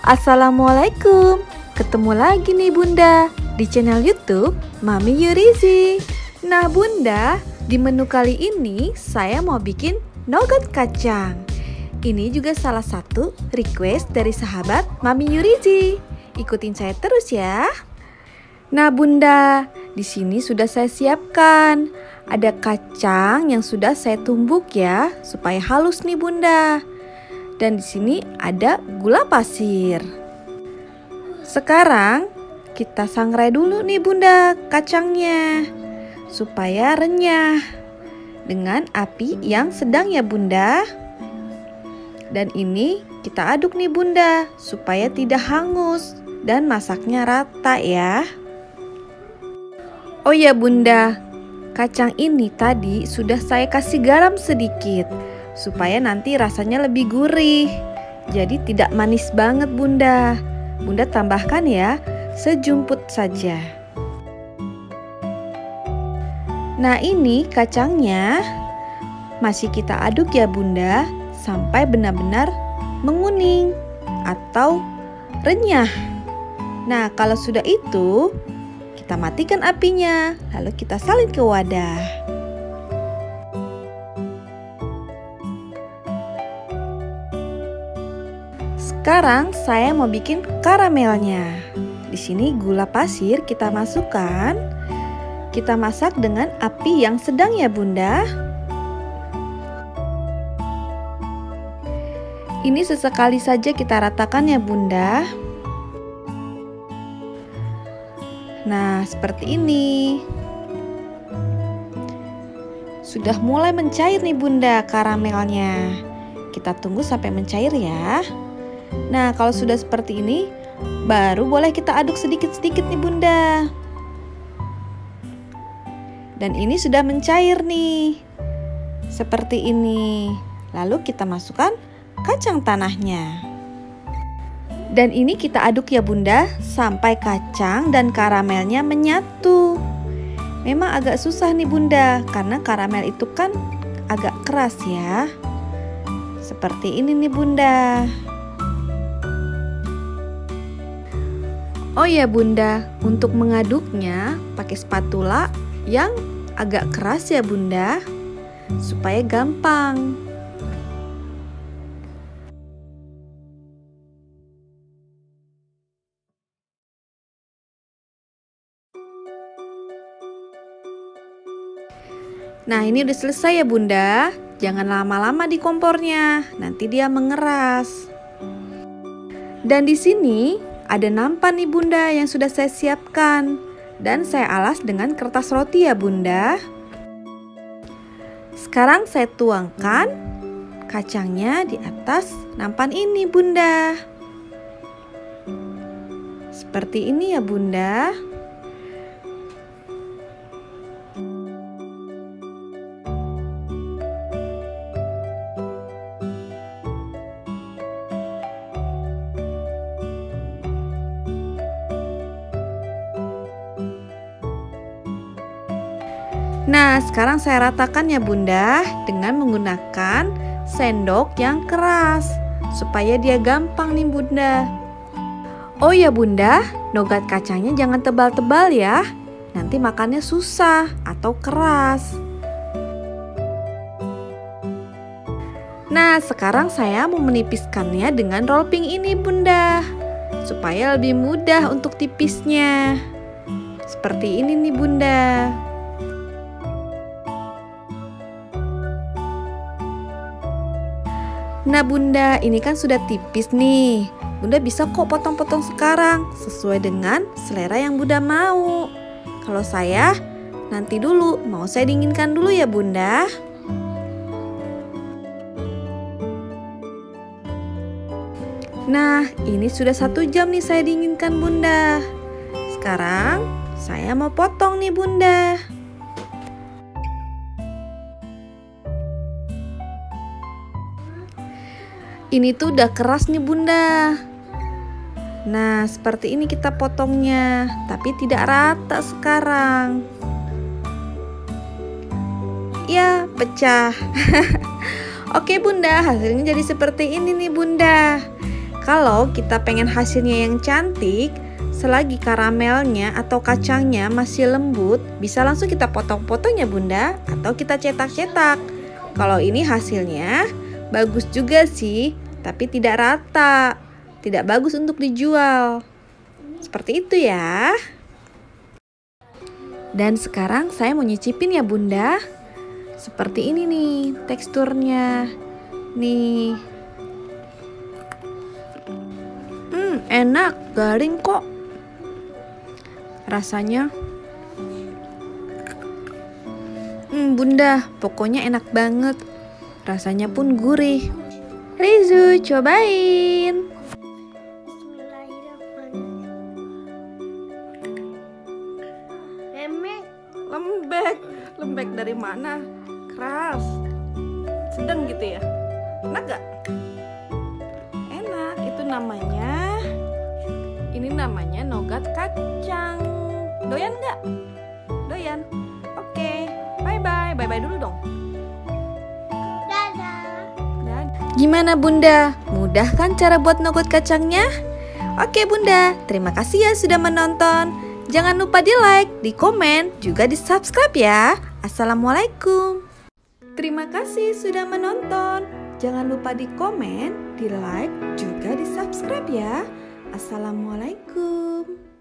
Assalamualaikum. Ketemu lagi nih Bunda di channel YouTube Mami Yurizi. Nah Bunda, di menu kali ini saya mau bikin nougat kacang. Ini juga salah satu request dari sahabat Mami Yurizi. Ikutin saya terus ya. Nah Bunda, di sini sudah saya siapkan. Ada kacang yang sudah saya tumbuk ya, supaya halus nih Bunda. Dan di sini ada gula pasir. Sekarang kita sangrai dulu nih Bunda kacangnya supaya renyah dengan api yang sedang ya Bunda. Dan ini kita aduk nih Bunda supaya tidak hangus dan masaknya rata ya. Oh ya Bunda, kacang ini tadi sudah saya kasih garam sedikit supaya nanti rasanya lebih gurih. Jadi tidak manis banget Bunda. Bunda tambahkan ya sejumput saja. Nah ini kacangnya masih kita aduk ya Bunda sampai benar-benar menguning atau renyah. Nah kalau sudah itu kita matikan apinya, lalu kita salin ke wadah. Sekarang saya mau bikin karamelnya. Di sini gula pasir kita masukkan. Kita masak dengan api yang sedang ya Bunda. Ini sesekali saja kita ratakan ya Bunda. Nah, seperti ini. Sudah mulai mencair nih Bunda karamelnya. Kita tunggu sampai mencair ya. Nah, kalau sudah seperti ini, baru boleh kita aduk sedikit-sedikit nih Bunda. Dan ini sudah mencair nih. Seperti ini. Lalu kita masukkan kacang tanahnya. Dan ini kita aduk ya Bunda, sampai kacang dan karamelnya menyatu. Memang agak susah nih Bunda, karena karamel itu kan agak keras ya. Seperti ini nih Bunda. Oh ya Bunda, untuk mengaduknya pakai spatula yang agak keras ya Bunda, supaya gampang. Nah ini udah selesai ya Bunda. Jangan lama-lama di kompornya, nanti dia mengeras. Dan di sini ada nampan nih Bunda yang sudah saya siapkan. Dan saya alas dengan kertas roti ya Bunda. Sekarang saya tuangkan kacangnya di atas nampan ini Bunda. Seperti ini ya Bunda. Nah, sekarang saya ratakan ya Bunda dengan menggunakan sendok yang keras supaya dia gampang nih Bunda. Oh ya Bunda, nougat kacangnya jangan tebal-tebal ya. Nanti makannya susah atau keras. Nah, sekarang saya mau menipiskannya dengan roll pin ini Bunda, supaya lebih mudah untuk tipisnya. Seperti ini nih Bunda. Nah Bunda, ini kan sudah tipis nih. Bunda bisa kok potong-potong sekarang sesuai dengan selera yang Bunda mau. Kalau saya nanti dulu, mau saya dinginkan dulu ya Bunda. Nah, ini sudah 1 jam nih saya dinginkan Bunda. Sekarang saya mau potong nih Bunda. Ini tuh udah keras nih Bunda. Nah seperti ini kita potongnya, tapi tidak rata sekarang. Ya pecah. Oke Bunda, hasilnya jadi seperti ini nih Bunda. Kalau kita pengen hasilnya yang cantik, selagi karamelnya atau kacangnya masih lembut, bisa langsung kita potong-potong ya Bunda, atau kita cetak-cetak. Kalau ini hasilnya bagus juga sih, tapi tidak rata, tidak bagus untuk dijual. Seperti itu ya. Dan sekarang saya mau nyicipin ya Bunda. Seperti ini nih teksturnya. Nih. Enak, garing kok. Rasanya Bunda, pokoknya enak banget. Rasanya pun gurih. Rizu, cobain. Lembek dari mana? Keras, sedang gitu ya? Enak gak? Enak, ini namanya nougat kacang. Doyan gak? Doyan? Oke, bye-bye dulu dong. Dadah. Gimana Bunda? Mudah kan cara buat nougat kacangnya? Oke Bunda, terima kasih ya sudah menonton. Jangan lupa di like, di komen, juga di subscribe ya. Assalamualaikum. Terima kasih sudah menonton. Jangan lupa di komen, di like, juga di subscribe ya. Assalamualaikum.